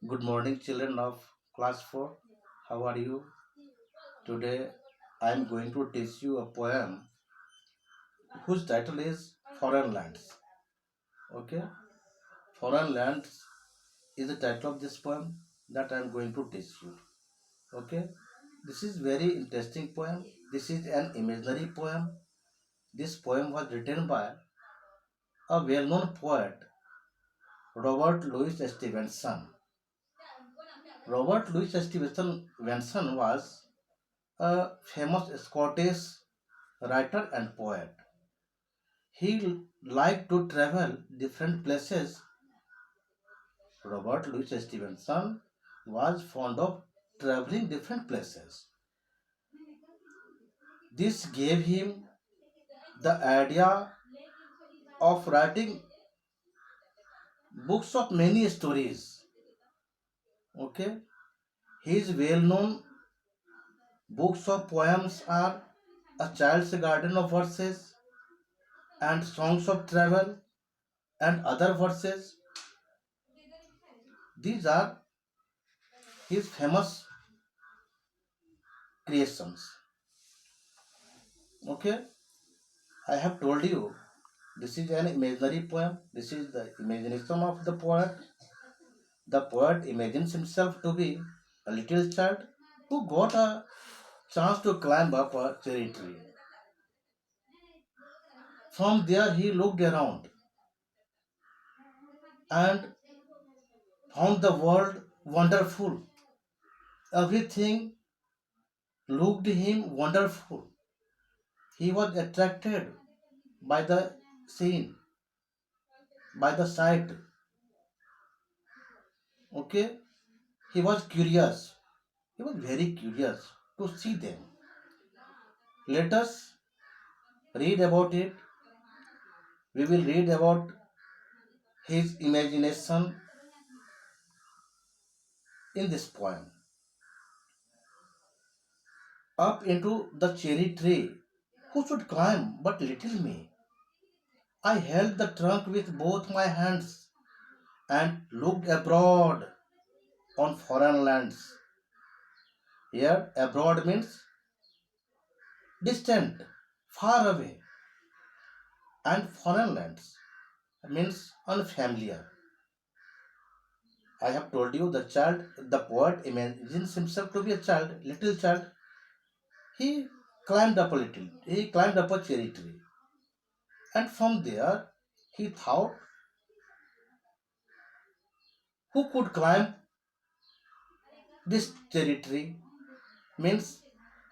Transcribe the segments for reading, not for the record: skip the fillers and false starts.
Good morning, children of class 4. How are you? Today I am going to teach you a poem whose title is Foreign Lands. Okay? Foreign Lands is the title of this poem that I am going to teach you. Okay? This is very interesting poem. This is an imaginary poem. This poem was written by a well-known poet, Robert Louis Stevenson. Robert Louis Stevenson was a famous Scottish writer and poet. He liked to travel different places. Robert Louis Stevenson was fond of traveling different places. This gave him the idea of writing books of many stories. Okay, his well-known books of poems are A Child's Garden of Verses and Songs of Travel and other verses. These are his famous creations. Okay, I have told you this is an imaginary poem. This is the imagination of the poet. The poet imagines himself to be a little child who got a chance to climb up a cherry tree. From there, he looked around and found the world wonderful. Everything looked him wonderful. He was attracted by the scene, by the sight. Okay, he was curious. He was very curious to see them. Let us read about it. We will read about his imagination in this poem. Up into the cherry tree, who should climb but little me? I held the trunk with both my hands and looked abroad on foreign lands. Here, abroad means distant, far away, and foreign lands means unfamiliar. I have told you the poet imagines himself to be a child, little child. He he climbed up a cherry tree, and from there he thought, who could climb this cherry tree? Means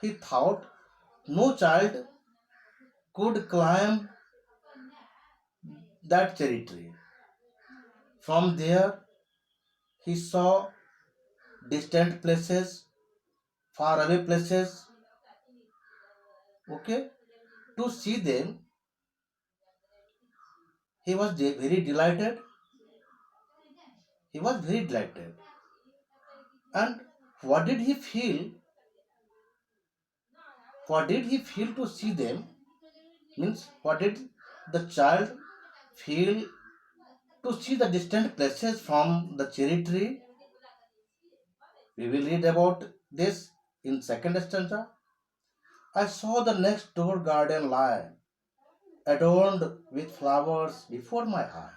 he thought no child could climb that cherry tree. From there he saw distant places, far away places. Okay, to see them, he was very delighted. He was very delighted. And what did he feel? What did he feel to see them? Means what did the child feel to see the distant places from the cherry tree? We will read about this in second stanza. I saw the next door garden lie, adorned with flowers before my eye,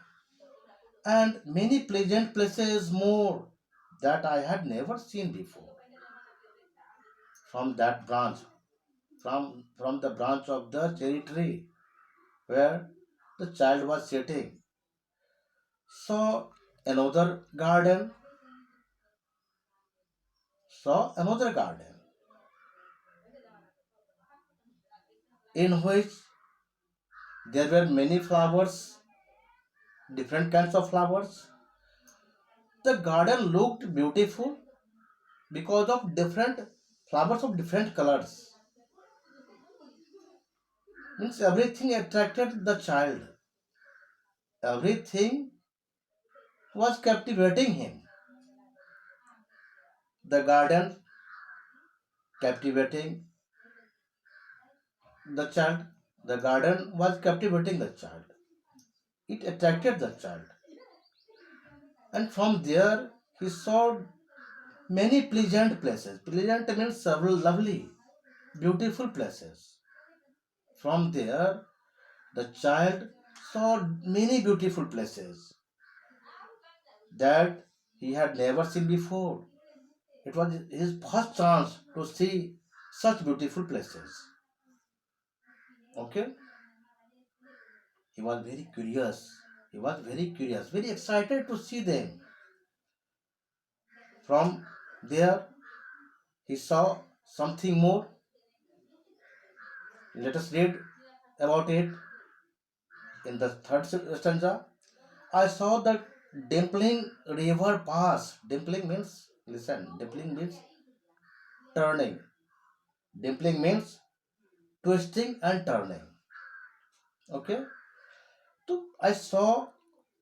and many pleasant places more that I had never seen before. From that branch, from the branch of the cherry tree where the child was sitting, saw another garden, saw another garden in which there were many flowers, different kinds of flowers. The garden looked beautiful because of different flowers of different colors. Means everything attracted the child. Everything was captivating him. The garden captivating the child. The garden was captivating the child. It attracted the child. And from there he saw many pleasant places. Pleasant means several lovely, beautiful places. From there, the child saw many beautiful places that he had never seen before. It was his first chance to see such beautiful places. Okay? He was very curious. He was very curious, very excited to see them. From there, he saw something more. Let us read about it in the third stanza. I saw the dimpling river pass. Dimpling means, listen, dimpling means turning. Dimpling means twisting and turning. Okay? So I saw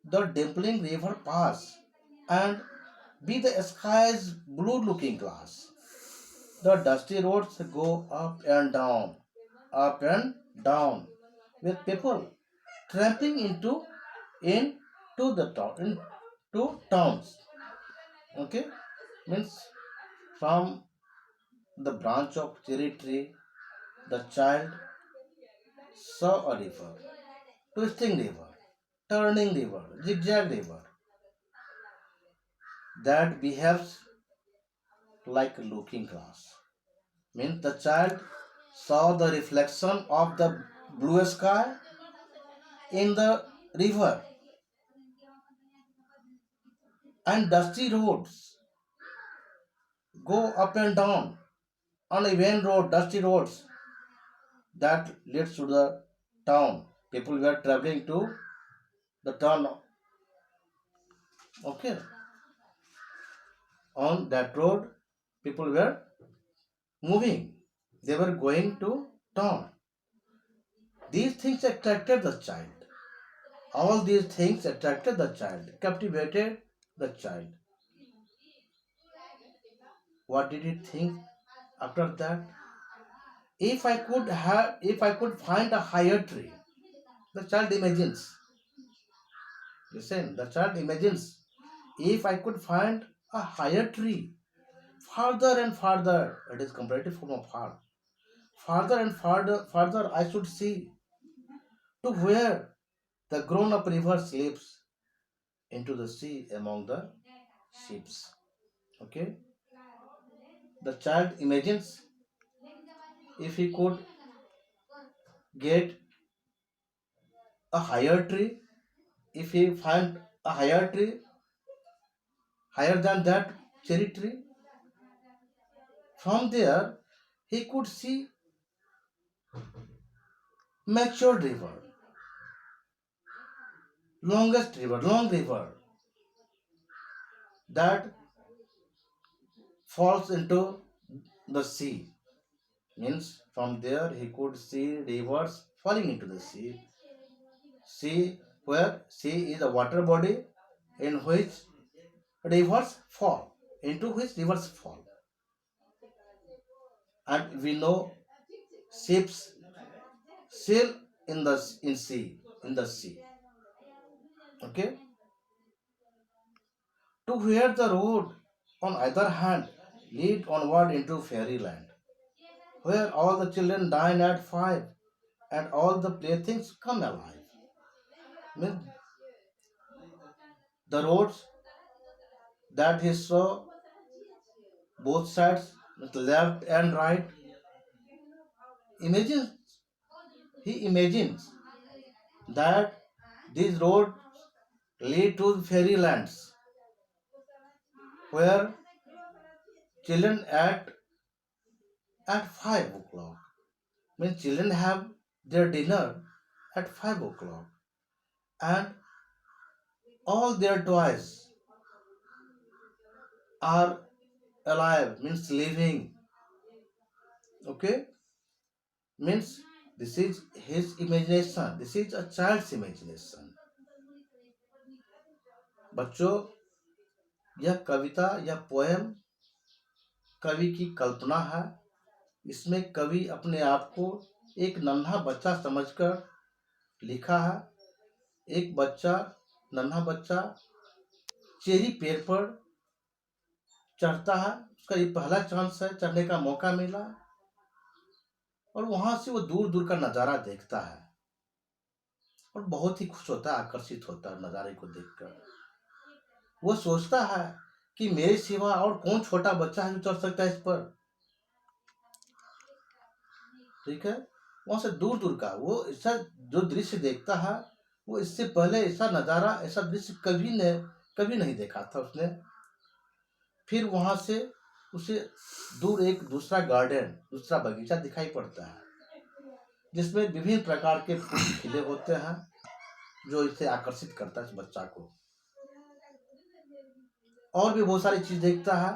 the dimpling river pass and be the sky's blue looking glass. The dusty roads go up and down, with people tramping into the town, into towns. Okay, means from the branch of cherry tree, the child saw a river, twisting river, turning river, zigzag river that behaves like a looking glass. Means the child saw the reflection of the blue sky in the river and dusty roads go up and down on a main road, dusty roads that leads to the town. People were traveling to the town. Okay, on that road, people were moving. They were going to town. These things attracted the child. All these things attracted the child, captivated the child. What did he think after that? If I could find a higher tree, the child imagines. Listen, the child imagines. If I could find a higher tree, farther and farther, it is comparative form of far. Farther and farther I should see to where the grown-up river slips into the sea among the ships. Okay? The child imagines if he could get a higher tree, if he find a higher tree, higher than that cherry tree, from there he could see mature river, longest river, long river that falls into the sea. Means from there he could see rivers falling into the sea. Sea where sea is a water body in which rivers fall, into which rivers fall. And we know ships sail in the sea. Okay, to where the road on either hand lead onward into fairyland, where all the children dine at 5 and all the playthings come alive. Means the roads that he saw both sides, left and right, imagines he imagines that these roads lead to fairylands where children at 5 o'clock. Means children have their dinner at 5 o'clock and all their toys are alive, means living. Okay, means this is his imagination, this is a child's imagination. बच्चों, यह कविता यह poem कवि की कल्पना है। इसमें कवि अपने आप को एक नन्हा बच्चा समझकर लिखा है। एक बच्चा, नन्हा बच्चा चेरी पेड़ पर चढ़ता है, उसका ये पहला चांस है, चढ़ने का मौका मिला, और वहां से वो दूर दूर का नज़ारा देखता है और बहुत ही खुश होता है, आकर्षित होता है नज़ारे को देखकर। वो सोचता है कि मेरे सिवा और कौन छोटा बच्चा है जो चढ़ सकता है इस पर। ठीक है, वहां से दूर दूर का वो ऐसा जो दृश्य देखता है, वो इससे पहले ऐसा नज़ारा, ऐसा दृश्य कभी नहीं देखा था उसने। फिर वहां से उसे दूर एक दूसरा गार्डन, दूसरा बगीचा दिखाई पड़ता है, जिसमें विभिन्न प्रकार के फूल खिले होते हैं, जो इसे आकर्षित करता है इस बच्चा को। और भी बहुत सारी चीज देखता है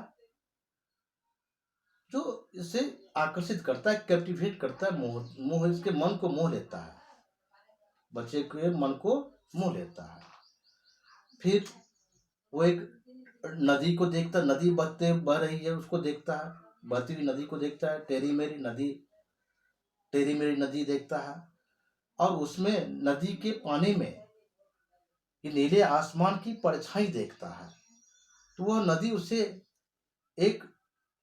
जो इसे आकर्षित करता है, कैप्टिवेट करता है, मोह इसके मन को मोह लेता है, बच्चे के मन को मोह लेता है। फिर वो एक नदी को देखता, नदी बह रही है उसको देखता है, बहती हुई नदी को देखता है, टेरी मेरी नदी देखता है। और उसमें नदी के पानी में ये नीले आसमान की परछाई देखता है। तो वह नदी उसे एक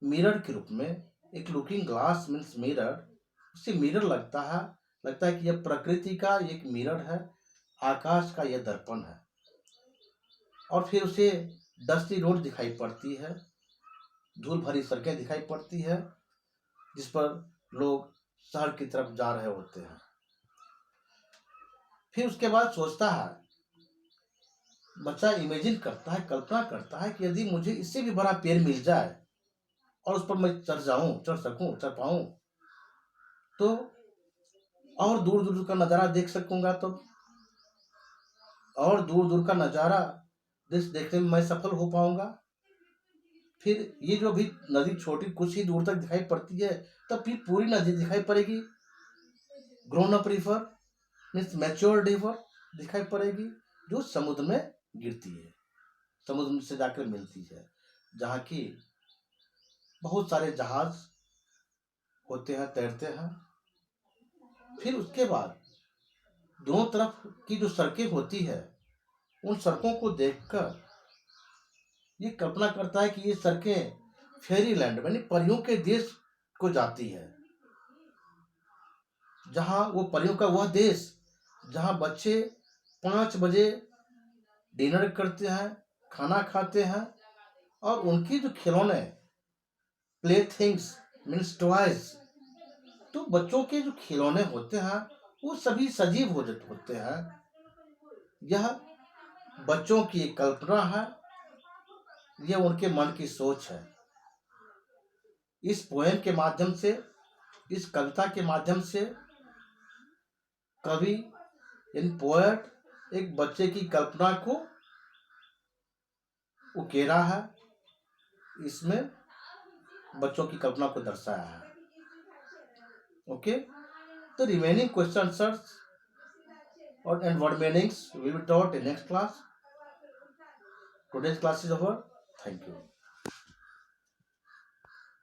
मिरर के रूप में, एक लुकिंग ग्लास मीन्स मिरर, उसे मिरर लगता है कि यह प्रकृति का एक मिरर है, आकाश का यह दर्पण है। और फिर उसे डस्टी रोड दिखाई पड़ती है, धूल भरी सड़कें दिखाई पड़ती है, जिस पर लोग शहर की तरफ जा रहे होते हैं। फिर उसके बाद सोचता है, बच्चा इमेजिन करता है, कल्पना करता है कि यदि मुझे इससे भी बड़ा पेड़ मिल जाए और उस पर मैं चढ़ पाऊं, तो और दूर दूर का नज़ारा देख सकूंगा, तो और दूर दूर का नज़ारा देखने में मैं सफल हो पाऊंगा। फिर ये जो भी नदी छोटी कुछ ही दूर तक दिखाई पड़ती है, तब फिर पूरी नदी दिखाई पड़ेगी, grown up river means mature river दिखाई पड़ेगी, जो समुद्र में गिरती है, समुद्र से जाकर मिलती है, जहाँ की बहुत सारे जहाज होते हैं, तैरते हैं। फिर उसके बाद दोनों तरफ की जो सड़कें होती है, उन सड़कों को देखकर ये कल्पना करता है कि ये सड़कें फेरी लैंड यानी परियों के देश को जाती है, जहां वो परियों का वह देश जहां बच्चे 5 बजे डिनर करते हैं, खाना खाते हैं, और उनकी जो खिलौने प्ले थिंग्स मीन्स टॉयज, तो बच्चों के जो खिलौने होते हैं वो सभी सजीव होते हैं। यह बच्चों की कल्पना है, यह उनके मन की सोच है। इस पोएम के माध्यम से, इस कविता के माध्यम से कवि इन पोएट एक बच्चे की कल्पना को उकेरा है, इसमें बच्चों की कल्पना को दर्शाया है। ओके, तो रिमेनिंग क्वेश्चन आंसर्स और and word meanings will be taught in next class. Today's class is over. Thank you.